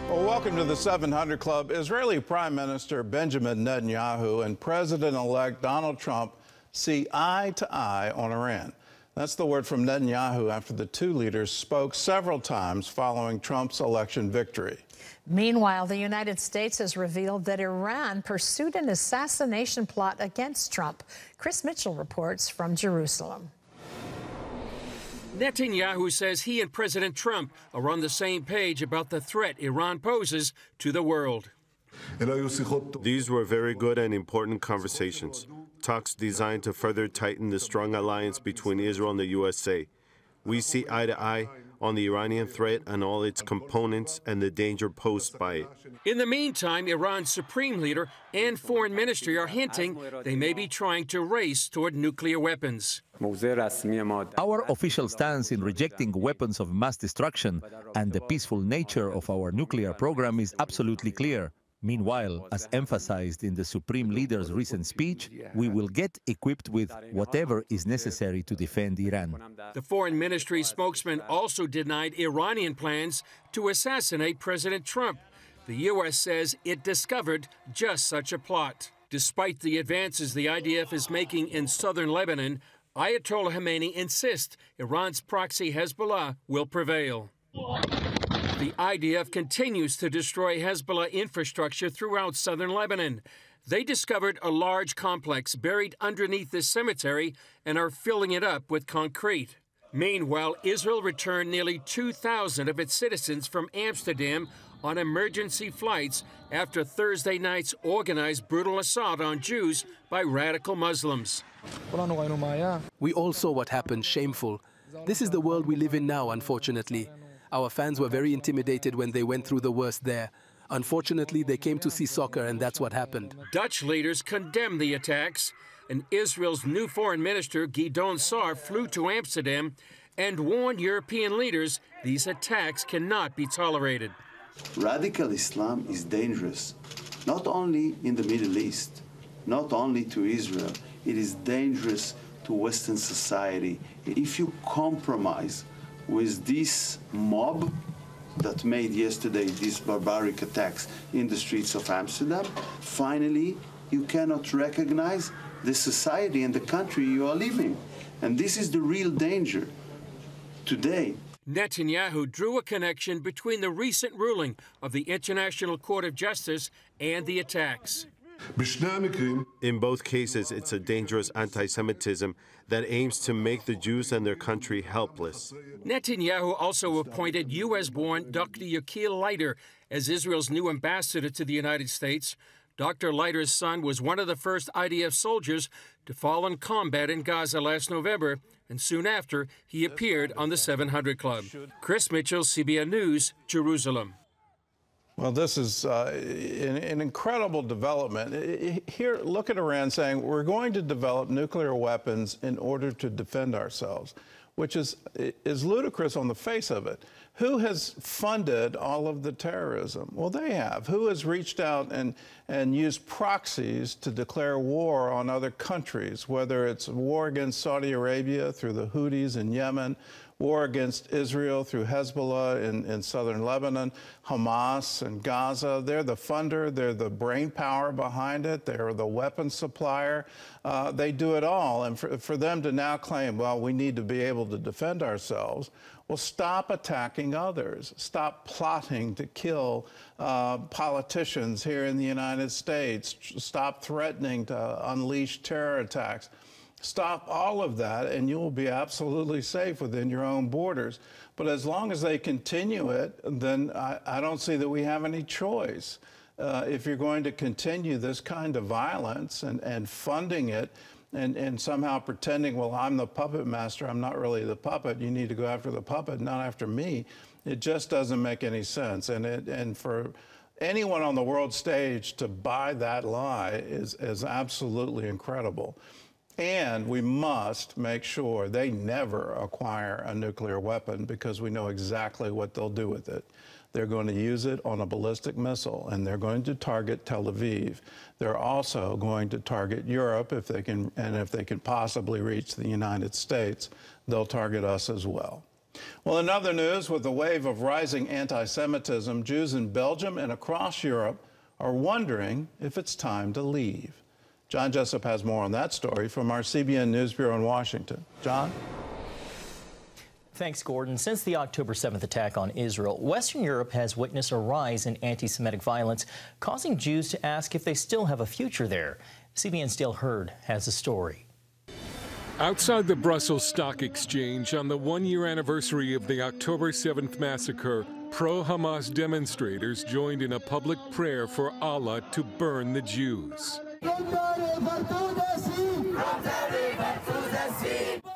Well, welcome to the 700 Club. Israeli Prime Minister Benjamin Netanyahu and President-elect Donald Trump see eye to eye on Iran. That's the word from Netanyahu after the two leaders spoke several times following Trump's election victory. Meanwhile, the United States has revealed that Iran pursued an assassination plot against Trump. Chris Mitchell reports from Jerusalem. Netanyahu says he and President Trump are on the same page about the threat Iran poses to the world. These were very good and important conversations, talks designed to further tighten the strong alliance between Israel and the USA. We see eye to eye on the Iranian threat and all its components and the danger posed by it. In the meantime, Iran's supreme leader and foreign ministry are hinting they may be trying to race toward nuclear weapons. Our official stance in rejecting weapons of mass destruction and the peaceful nature of our nuclear program is absolutely clear. Meanwhile, as emphasized in the Supreme Leader's recent speech, we will get equipped with whatever is necessary to defend Iran. The Foreign Ministry spokesman also denied Iranian plans to assassinate President Trump. The U.S. says it discovered just such a plot. Despite the advances the IDF is making in southern Lebanon, Ayatollah Khamenei insists Iran's proxy Hezbollah will prevail. The IDF continues to destroy Hezbollah infrastructure throughout southern Lebanon. They discovered a large complex buried underneath this cemetery and are filling it up with concrete. Meanwhile, Israel returned nearly 2,000 of its citizens from Amsterdam on emergency flights after Thursday night's organized brutal assault on Jews by radical Muslims. We all saw what happened, shameful. This is the world we live in now, unfortunately. Our fans were very intimidated when they went through the worst there. Unfortunately, they came to see soccer, and that's what happened. Dutch leaders condemned the attacks, and Israel's new foreign minister, Gideon Saar, flew to Amsterdam and warned European leaders these attacks cannot be tolerated. Radical Islam is dangerous, not only in the Middle East, not only to Israel. It is dangerous to Western society. If you compromise with this mob that made yesterday these barbaric attacks in the streets of Amsterdam, finally you cannot recognize the society and the country you are living. And this is the real danger today. Netanyahu drew a connection between the recent ruling of the International Court of Justice and the attacks. In both cases, it's a dangerous anti-Semitism that aims to make the Jews and their country helpless. Netanyahu also appointed U.S.-born Dr. Yakil Leiter as Israel's new ambassador to the United States. Dr. Leiter's son was one of the first IDF soldiers to fall in combat in Gaza last November, and soon after, he appeared on the 700 Club. Chris Mitchell, CBN News, Jerusalem. Well, this is an incredible development. Here, look at Iran saying, we're going to develop nuclear weapons in order to defend ourselves, which is ludicrous on the face of it. Who has funded all of the terrorism? Well, they have. Who has reached out and used proxies to declare war on other countries, whether it's war against Saudi Arabia through the Houthis in Yemen, war against Israel through Hezbollah in southern Lebanon, Hamas in Gaza. They're the funder. They're the brain power behind it. They're the weapons supplier. They do it all. And for them to now claim, well, we need to be able to defend ourselves, well, stop attacking others. Stop plotting to kill politicians here in the United States. Stop threatening to unleash terror attacks. Stop all of that, and you will be absolutely safe within your own borders. But as long as they continue it, then I don't see that we have any choice. If you're going to continue this kind of violence and funding it and somehow pretending, well, I'm the puppet master, I'm not really the puppet, you need to go after the puppet, not after me, it just doesn't make any sense. And for anyone on the world stage to buy that lie is absolutely incredible. And we must make sure they never acquire a nuclear weapon, because we know exactly what they'll do with it. They're going to use it on a ballistic missile, and they're going to target Tel Aviv. They're also going to target Europe if they can, and if they can possibly reach the United States, they'll target us as well. Well, in other news, with the wave of rising anti-Semitism, Jews in Belgium and across Europe are wondering if it's time to leave. John Jessup has more on that story from our CBN News Bureau in Washington. John? Thanks, Gordon. Since the October 7th attack on Israel, Western Europe has witnessed a rise in anti-Semitic violence, causing Jews to ask if they still have a future there. CBN's Dale Hurd has a story. Outside the Brussels Stock Exchange on the one-year anniversary of the October 7th massacre, pro-Hamas demonstrators joined in a public prayer for Allah to burn the Jews.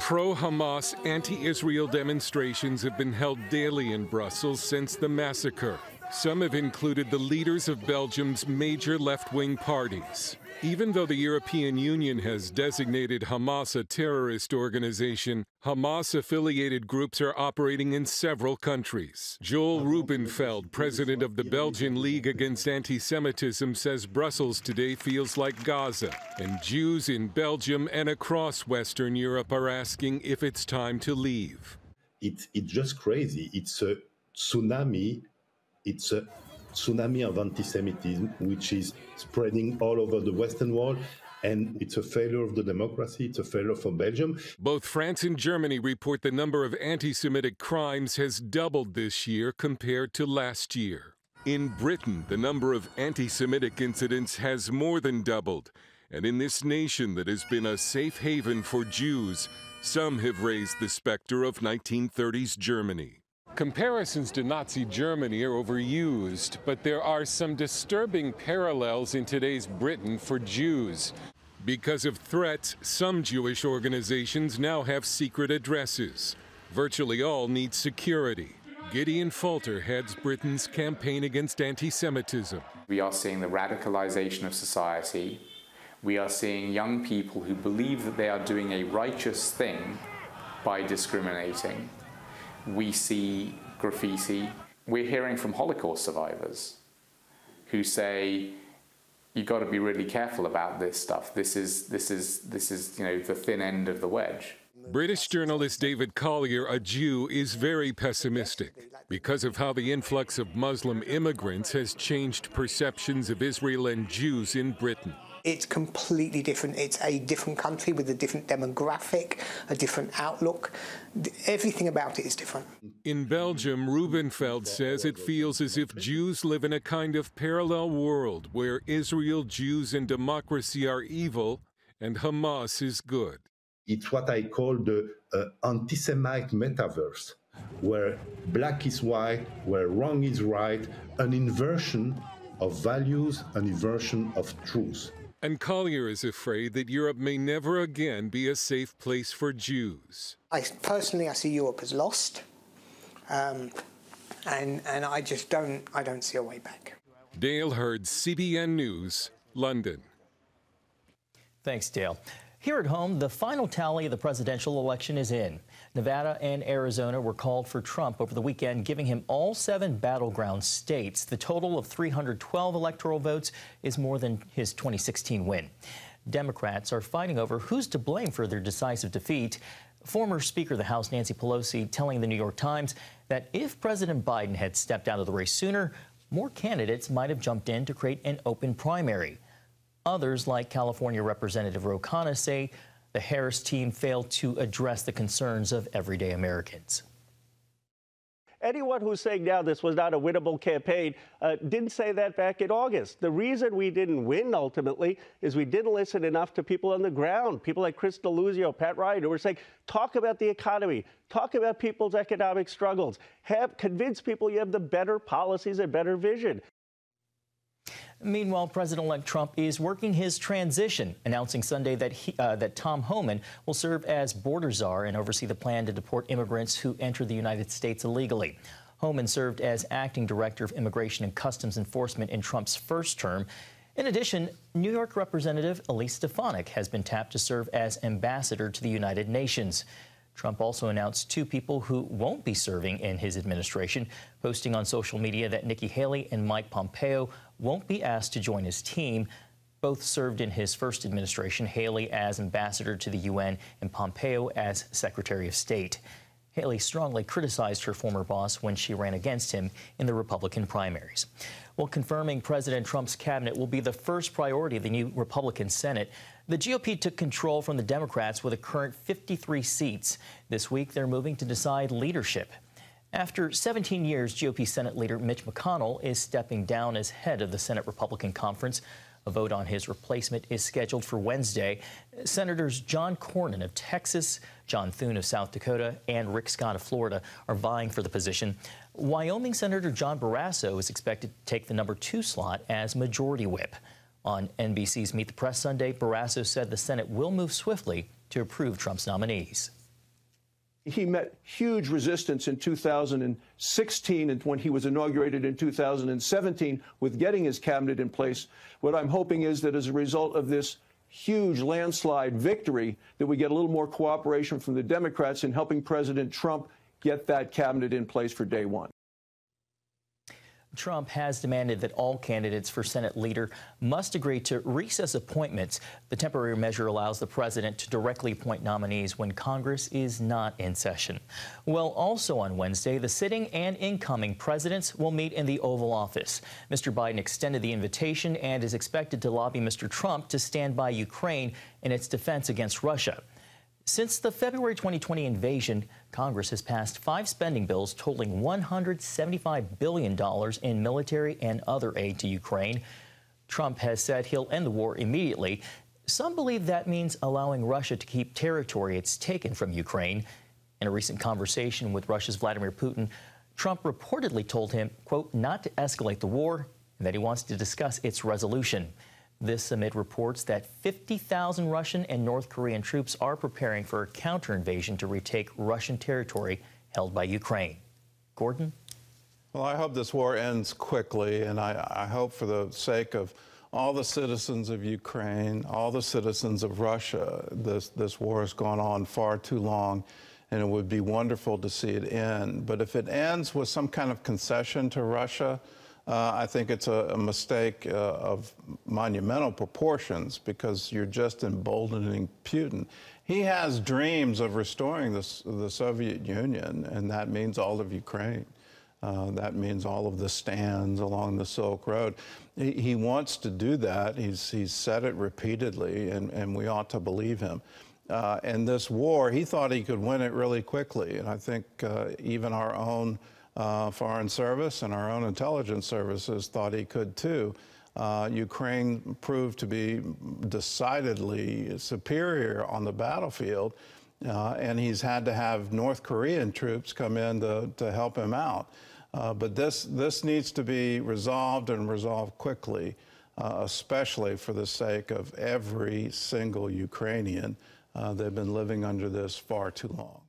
Pro-Hamas, anti-Israel demonstrations have been held daily in Brussels since the massacre. Some have included the leaders of Belgium's major left-wing parties. Even though the European Union has designated Hamas a terrorist organization, Hamas-affiliated groups are operating in several countries. Joel Rubenfeld, president of the Belgian League Against Anti-Semitism, says Brussels today feels like Gaza, and Jews in Belgium and across Western Europe are asking if it's time to leave. It's just crazy. It's a tsunami. It's a tsunami of anti-Semitism, which is spreading all over the Western world, and it's a failure of the democracy. It's a failure for Belgium. Both France and Germany report the number of anti-Semitic crimes has doubled this year compared to last year. In Britain, the number of anti-Semitic incidents has more than doubled, and in this nation that has been a safe haven for Jews, some have raised the specter of 1930s Germany. Comparisons to Nazi Germany are overused, but there are some disturbing parallels in today's Britain for Jews. Because of threats, some Jewish organizations now have secret addresses. Virtually all need security. Gideon Falter heads Britain's campaign against anti-Semitism. We are seeing the radicalization of society. We are seeing young people who believe that they are doing a righteous thing by discriminating. We see graffiti. We're hearing from Holocaust survivors who say, you've got to be really careful about this stuff. This is the thin end of the wedge. British journalist David Collier, a Jew, is very pessimistic because of how the influx of Muslim immigrants has changed perceptions of Israel and Jews in Britain. It's completely different. It's a different country with a different demographic, a different outlook. Everything about it is different. In Belgium, Rubenfeld says it feels as if Jews live in a kind of parallel world where Israel, Jews, and democracy are evil and Hamas is good. It's what I call the anti-Semite metaverse, where black is white, where wrong is right, an inversion of values, an inversion of truth. And Collier is afraid that Europe may never again be a safe place for Jews. Personally, I see Europe as lost, and I just don't see a way back. Dale Hurd, CBN News, London. Thanks, Dale. Here at home, the final tally of the presidential election is in. Nevada and Arizona were called for Trump over the weekend, giving him all 7 battleground states. The total of 312 electoral votes is more than his 2016 win. Democrats are fighting over who's to blame for their decisive defeat. Former Speaker of the House Nancy Pelosi telling the New York Times that if President Biden had stepped out of the race sooner, more candidates might have jumped in to create an open primary. Others, like California Representative Ro Khanna, say the Harris team failed to address the concerns of everyday Americans. Anyone who's saying now this was not a winnable campaign didn't say that back in August. The reason we didn't win ultimately is we didn't listen enough to people on the ground, people like Chris Deluzio, Pat Ryan, who were saying, talk about the economy, talk about people's economic struggles, convince people you have the better policies and better vision. Meanwhile, President-elect Trump is working his transition, announcing Sunday that that Tom Homan will serve as border czar and oversee the plan to deport immigrants who enter the United States illegally. Homan served as acting director of Immigration and Customs Enforcement in Trump's first term. In addition, New York Representative Elise Stefanik has been tapped to serve as ambassador to the United Nations. Trump also announced 2 people who won't be serving in his administration, posting on social media that Nikki Haley and Mike Pompeo won't be asked to join his team. Both served in his first administration, Haley as ambassador to the UN and Pompeo as Secretary of State. Haley strongly criticized her former boss when she ran against him in the Republican primaries. Well, confirming President Trump's cabinet will be the first priority of the new Republican Senate. The GOP took control from the Democrats with a current 53 seats. This week, they're moving to decide leadership. After 17 years, GOP Senate leader Mitch McConnell is stepping down as head of the Senate Republican Conference. A vote on his replacement is scheduled for Wednesday. Senators John Cornyn of Texas, John Thune of South Dakota, and Rick Scott of Florida are vying for the position. Wyoming Senator John Barrasso is expected to take the number 2 slot as majority whip. On NBC's Meet the Press Sunday, Barrasso said the Senate will move swiftly to approve Trump's nominees. He met huge resistance in 2016 and when he was inaugurated in 2017 with getting his cabinet in place. What I'm hoping is that as a result of this huge landslide victory, that we get a little more cooperation from the Democrats in helping President Trump get that cabinet in place for day one. Trump has demanded that all candidates for Senate leader must agree to recess appointments. The temporary measure allows the president to directly appoint nominees when Congress is not in session. Well, also on Wednesday, the sitting and incoming presidents will meet in the Oval Office. Mr. Biden extended the invitation and is expected to lobby Mr. Trump to stand by Ukraine in its defense against Russia. Since the February 2020 invasion, Congress has passed 5 spending bills totaling $175 billion in military and other aid to Ukraine. Trump has said he'll end the war immediately. Some believe that means allowing Russia to keep territory it's taken from Ukraine. In a recent conversation with Russia's Vladimir Putin, Trump reportedly told him, quote, not to escalate the war and that he wants to discuss its resolution. This amid reports that 50,000 Russian and North Korean troops are preparing for a counter-invasion to retake Russian territory held by Ukraine. Gordon? Well, I hope this war ends quickly, and I hope for the sake of all the citizens of Ukraine, all the citizens of Russia, this war has gone on far too long, and it would be wonderful to see it end. But if it ends with some kind of concession to Russia, I think it's a mistake of monumental proportions because you're just emboldening Putin. He has dreams of restoring the Soviet Union, and that means all of Ukraine. That means all of the stands along the Silk Road. He wants to do that. He's said it repeatedly, and we ought to believe him. And this war, he thought he could win it really quickly, and I think even our own Foreign Service and our own intelligence services thought he could too. Ukraine proved to be decidedly superior on the battlefield, and he's had to have North Korean troops come in to help him out. But this needs to be resolved and resolved quickly, especially for the sake of every single Ukrainian. They've been living under this far too long.